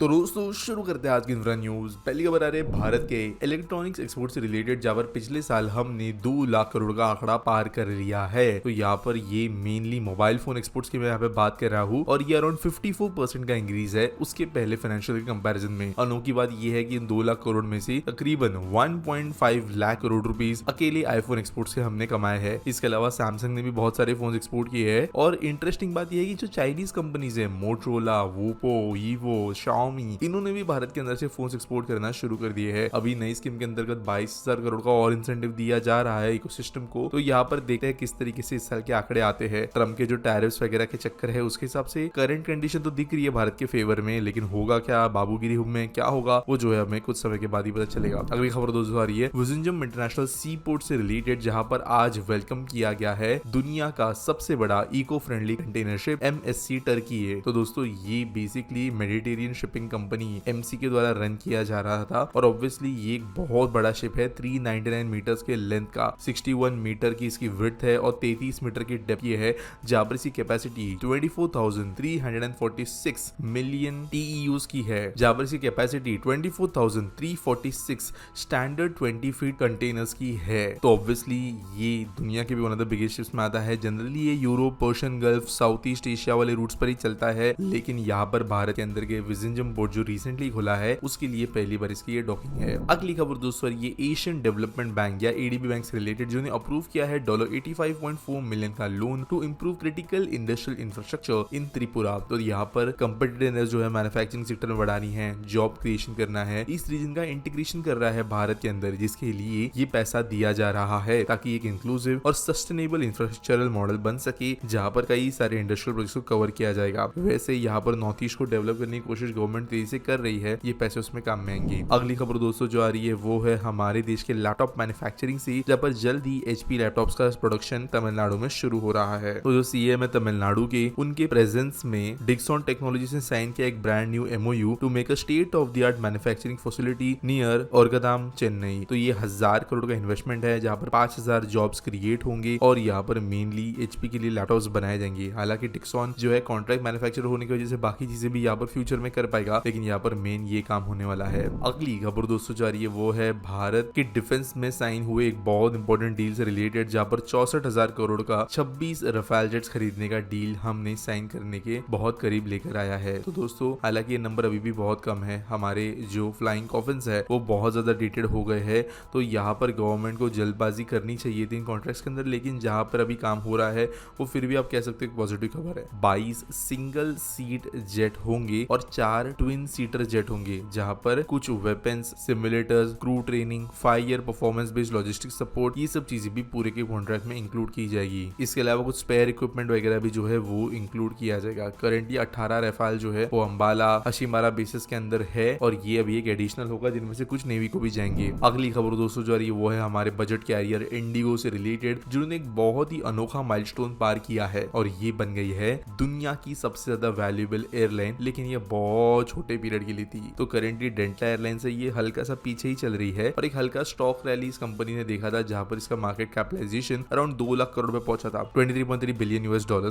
तो दोस्तों शुरू करते हैं आज की न्यूज। पहली खबर आ रही है भारत के इलेक्ट्रॉनिक्स एक्सपोर्ट से रिलेटेड, जहां पर पिछले साल हमने 2 लाख करोड़ का आंकड़ा पार कर लिया है। तो यहाँ पर ये मेनली मोबाइल फोन एक्सपोर्ट्स की मैं यहाँ पे बात कर रहा हूँ और ये अराउंड 54% का इंक्रीज है उसके पहले फाइनेंशियल के कंपैरिजन में। अनोखी बात ये है कि इन 2 लाख करोड़ में से तकरीबन 1.5 लाख करोड़ रुपीस अकेले आईफोन एक्सपोर्ट से हमने कमाए हैं। इसके अलावा सैमसंग ने भी बहुत सारे फोन एक्सपोर्ट किए हैं। और इंटरेस्टिंग बात यह है कि जो चाइनीज कंपनीज है, मोटरोला, वोपो, ईवो, शाओमी, इन्होंने भी भारत के अंदर से फोन एक्सपोर्ट करना शुरू कर दिए हैं। अभी नई स्कीम के अंतर्गत 22,000 करोड़ का और इंसेंटिव दिया जा रहा है इकोसिस्टम को। तो यहाँ पर देखते हैं किस तरीके से इस साल के आंकड़े आते हैं। ट्रम्प के जो टैरिफ्स वगैरह के चक्कर है उसके हिसाब से करंट कंडीशन तो दिख रही है भारत के फेवर में, लेकिन होगा क्या, बाबूगिरी में क्या होगा वो जो है हमें कुछ समय के बाद ही पता चलेगा। अगली खबर दोस्तों आ रही है विजिंजम इंटरनेशनल सी पोर्ट से रिलेटेड, जहां पर आज वेलकम किया गया है दुनिया का सबसे बड़ा eco friendly container ship MSC Turkey है। तो दोस्तों ये basically Mediterranean shipping company MC के द्वारा रन किया जा रहा था और ऑब्वियसली ये एक बहुत बड़ा शिप है। 399 मीटर्स के लेंथ का, 61 मीटर की इसकी विड्थ है और 33 मीटर की डेप्थ ये है, जहां पर इसकी कैपेसिटी 24,346 मिलियन TEUs की है, जहां पर इसकी कैपेसिटी 24,346 स्टैंडर्ड 20 फीट कंटेनर्स की है। तो ऑब्वियसली ये दुनिया के भी one of the biggest ships में आता है। जनरली ये Europe, Persian gulf, south east Asia वाले रूट्स पर ही चलता है, लेकिन यहाँ पर भारत के अंदर के विजिंजम पोर्ट जो रिसेंटली खुला है उसके लिए पहली बार इसकी ये डॉकिंग है। अगली खबर दोस्तों ये एशियन डेवलपमेंट बैंक या ADB बैंक से रिलेटेड, जिन्होंने अप्रूव किया है $85.4 मिलियन का loan to improve critical industrial infrastructure in Tripura. तो यहाँ पर कंपिटिटिवनेस जो है मैन्युफैक्चरिंग सेक्टर में बढ़ानी है, जॉब क्रिएशन करना है, इस रीजन का इंटीग्रेशन कर रहा है भारत के अंदर, जिसके लिए ये पैसा दिया जा रहा है ताकि एक इंक्लूसिव और सस्टेनेबल इंफ्रास्ट्रक्चरल मॉडल बन सके, जहां पर कई सारे इंडस्ट्रियल प्रोजेक्ट्स को कवर किया जाएगा। वैसे यहाँ पर नॉर्थ ईस्ट को डेवलप करने की कोशिश गवर्नमेंट तेजी से कर रही है, ये पैसे उसमें काम में आएंगे। अगली खबर दोस्तों जो आ रही है वो है हमारे देश के लैपटॉप मैन्युफैक्चरिंग से, जहां पर जल्द ही HP लैपटॉप्स का प्रोडक्शन तमिलनाडु में शुरू हो रहा है। तो जो CM है तमिलनाडु के, उनके प्रेजेंस में डिक्सॉन टेक्नोलॉजी से साइन किया एक brand new MOU to make a state of the art manufacturing facility near Oragadam, Chennai. तो ये 1000 करोड़ का इन्वेस्टमेंट है, जहां पर 5000 जॉब्स क्रिएट होंगे और यहाँ पर मेनली HP के लिए लैपटॉप्स बनाए जाएंगे। हालांकि डिक्सॉन जो है कॉन्ट्रैक्ट मैन्युफैक्चरर होने की वजह से बाकी चीजें भी यहाँ पर फ्यूचर में कर पाएगा, लेकिन यहाँ पर मेन ये काम होने वाला है। अगली खबर दोस्तों जा रही है वो है भारत के डिफेंस में साइन हुए एक बहुत इंपॉर्टेंट डील से रिलेटेड, जहां पर 64,000 करोड़ का 26 रफाल जेट्स खरीदने का डील हमने साइन करने के बहुत करीब लेकर आया है। तो दोस्तों हालांकि ये नंबर अभी भी बहुत कम है, हमारे जो फ्लाइंग कॉफिन्स है वो बहुत ज्यादा डेटेड हो गए हैं। तो यहाँ पर गवर्नमेंट को जल्दबाजी करनी चाहिए थी इन कॉन्ट्रैक्ट्स के अंदर, लेकिन जहां पर अभी काम हो रहा है वो फिर भी आप कह सकते हो पॉजिटिव खबर है। 22 सिंगल सीट जेट होंगे और 4 ट्विन सीटर जेट होंगे, जहां पर कुछ weapons, simulators, crew training, fire, performance based logistic support, ये सब चीजें भी पूरे के कॉन्ट्रैक्ट में इंक्लूड की जाएगी। इसके अलावा कुछ स्पेयर इक्विपमेंट वगैरह भी जो है वो इंक्लूड किया जाएगा। करंटली 18 रफाल जो है वो अंबाला, अशिमारा बेसिस के अंदर है और ये अभी एक एडिशनल होगा, जिनमें से कुछ नेवी को भी जाएंगे। अगली खबर दोस्तों जो आ रही है वो है हमारे बजट कैरियर इंडिगो से रिलेटेड, जिन्होंने एक बहुत ही अनोखा माइलस्टोन पार किया है और ये बन गई है दुनिया की सबसे ज्यादा वैल्यूएबल एयरलाइन, लेकिन ये बहुत छोटे पीरियड के लिए थी। तो करेंटली डेल्टा एयरलाइन से ये हल्का सा पीछे ही चल रही है और एक हल्का स्टॉक रैली इस कंपनी ने देखा था, जहां पर इसका market capitalisation around 2 lakh crore पे पहुंचा था, $23.3 बिलियन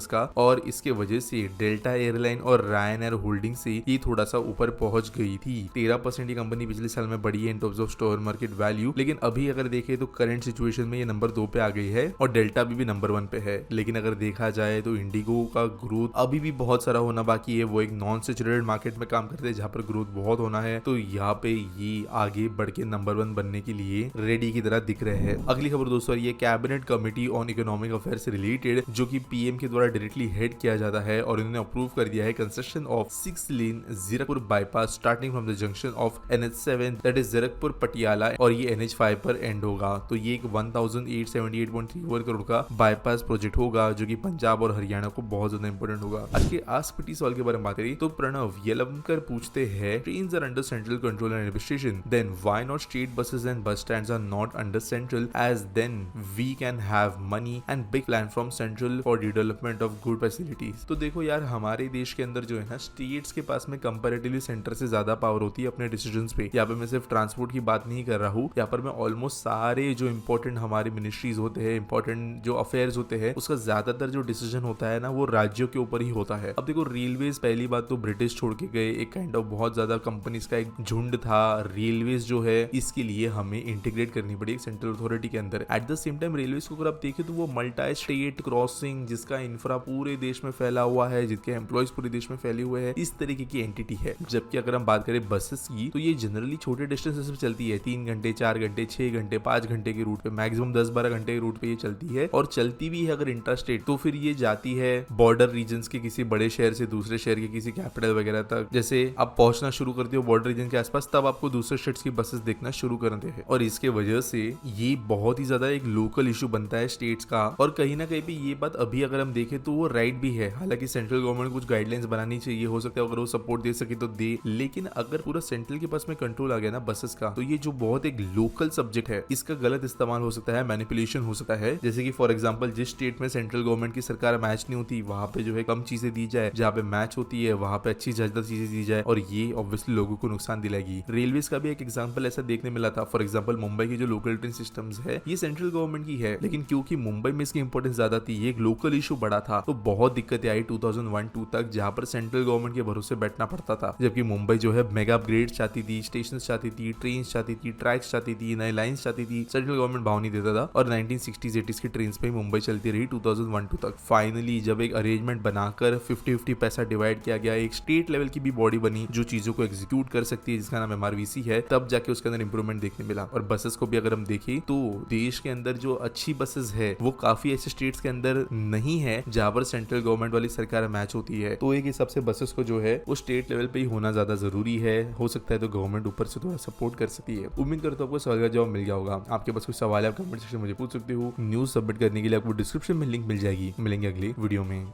का। और इसके वजह से डेल्टा एयरलाइन और रायन एयर होल्डिंग से ये थोड़ा सा ऊपर पहुंच गई थी। 13% ये कंपनी पिछले साल में बढ़ी है in terms of stock market value, लेकिन अभी अगर देखें तो करंट सिचुएशन में ये नंबर 2 पे आ गई है और डेल्टा भी नंबर 1 पे है। लेकिन अगर देखा जाए तो इंडिगो का ग्रोथ अभी भी बहुत सारा होना बाकी है। वो एक नॉन सैचुरेटेड मार्केट में काम करते हैं जहां पर ग्रोथ बहुत होना है, तो यहाँ पे ये आगे बढ़ के नंबर 1 बनने के लिए रेडी की तरह दिख रहे हैं। अगली खबर दोस्तों ये cabinet committee on economic affair से रिलेटेड, जो कि PM के द्वारा डायरेक्टली हेड किया जाता है और इन्होंने अप्रूव कर दिया है construction of 6 lane Zirakpur bypass starting from the junction of NH7 that is Zirakpur Patiala, और ये NH5 पर एंड होगा। तो ये एक 1878.31 करोड़ का बाईपास प्रोजेक्ट होगा, जो कि पंजाब और हरियाणा को बहुत ज्यादा इंपॉर्टेंट होगा। आज के आस्क पीटी सवाल के बारे में बात करें तो प्रणव येलमकर पूछते हैं, trains are under central control and administration, then why not state buses and bus stands are not under central, as then we can have money and big plan from central for development of good facilities. तो देखो यार, हमारे देश के अंदर जो है ना, स्टेट्स के पास में कंपैरेटिवली सेंटर से ज्यादा पावर होती है अपने डिसीजंस पे। यहाँ पे मैं सिर्फ ट्रांसपोर्ट की बात नहीं कर रहा हूँ, यहाँ पर मैं ऑलमोस्ट सारे जो इंपॉर्टेंट हमारे मिनिस्ट्रीज होते हैं, इंपॉर्टेंट जो अफेयर्स होते हैं, उसका ज्यादातर जो डिसीजन होता है ना वो राज्यों के ऊपर ही होता है। अब देखो रेलवेज पहली बात तो ब्रिटिश छोड़ के गए एक काइंड ऑफ बहुत ज्यादा कंपनीज का एक झुंड था। रेलवेज जो है इसके लिए हमें इंटीग्रेट करनी पड़ी एक सेंट्रल अथॉरिटी के अंदर। At the same time railways को अगर आप देखें तो वो मल्टी स्टेट क्रॉसिंग, जिसका इंफ्रा पूरे देश में फैला हुआ है, जिसके एम्प्लॉयज पूरे देश में फैले हुए हैं, इस तरीके की एंटिटी है। जबकि अगर हम बात करें बसेस की तो ये जनरली छोटे डिस्टेंसेस पे चलती है, 3 घंटे 4 घंटे 6 घंटे 5 घंटे के रूट पे, मैक्सिमम 10-12 घंटे के रूट पे ये चलती है। और चलती भी है अगर इंट्रा स्टेट तो फिर ये जाती है बॉर्डर रीजन्स के किसी बड़े शहर से दूसरे शहर के किसी कैपिटल वगैरह तक। जैसे आप पहुंचना शुरू करते हो बॉर्डर रीजन के आसपास, तब आपको दूसरे स्टेट्स की बसेस देखना शुरू करते हैं। और इसके वजह से ये बहुत ही ज्यादा एक लोकल इशू बनता है स्टेट्स का। और कहीं ना कहीं पे ये बात अभी अगर हम देखें तो वो राइट भी है। हालांकि सेंट्रल गवर्नमेंट कुछ गाइडलाइंस बनानी चाहिए, हो सकता है अगर वो सपोर्ट दे सके तो दे, लेकिन अगर पूरा सेंट्रल के पास में कंट्रोल आ गया ना बसेस का, तो ये जो बहुत एक लोकल सब्जेक्ट है इसका गलत इस्तेमाल हो सकता है, मैनिपुलेशन हो सकता है। जैसे कि फॉर एग्जांपल जिस स्टेट में सेंट्रल गवर्नमेंट की सरकार मैच नहीं होती वहां पे जो है कम चीजें दी जाए, जहाँ पे मैच होती है वहां पे अच्छी ज्यादा चीजें दी जाए, और ये ऑब्वियसली लोगों को नुकसान दिलाएगी। रेलवेज का भी एक एग्जांपल ऐसा देखने मिला था। फॉर एग्जांपल मुंबई की जो लोकल ट्रेन सिस्टम्स है ये सेंट्रल गवर्नमेंट की है, लेकिन क्योंकि मुंबई में इसकी इंपॉर्टेंस ज्यादा थी, ये एक लोकल इशू बड़ा था, तो बहुत दिक्कतें आई 2001-2 तक, जहां पर सेंट्रल गवर्नमेंट के भरोसे बैठना पड़ता था। जबकि मुंबई जो है मेगा अपग्रेड चाहती थी, स्टेशन चाहती थी, ट्रेन चाहती थी, ट्रैक्स चाहती थी, नए लाइन्स चाहती थी, सेंट्रल गवर्नमेंट भाव नहीं देता था। और 1960s-80s की ट्रेन पे मुंबई चलती रही 2001-2 तक। फाइनली जब एक अरेंजमेंट बनाकर 50-50 पैसा डिवाइड किया गया, एक स्टेट लेवल की भी बॉडी बनी जो चीजों को एग्जीक्यूट कर सकती है, जिसका नाम MRVC है, तब जाके उसके अंदर इंप्रूवमेंट देखने मिला। और बसेस को भी अगर हम देखें तो देश के अंदर जो अच्छी बसेस है वो काफी ऐसे स्टेट्स के अंदर नहीं है जहां पर सेंट्रल गवर्नमेंट वाली सरकार मैच होती है। तो एक हिसाब से बसेस को जो है वो स्टेट लेवल पे ही होना ज्यादा जरूरी है। हो सकता है तो गवर्नमेंट ऊपर से थोड़ा सपोर्ट कर सकती है। उम्मीद करता हूं आपको सवाल का जवाब मिल गया होगा। आपके पास कुछ सवाल है आप कमेंट सेक्शन में मुझे पूछ सकते हो। न्यूज सबमिट करने के लिए आपको डिस्क्रिप्शन में लिंक मिल जाएगी। मिलेंगे अगली वीडियो में।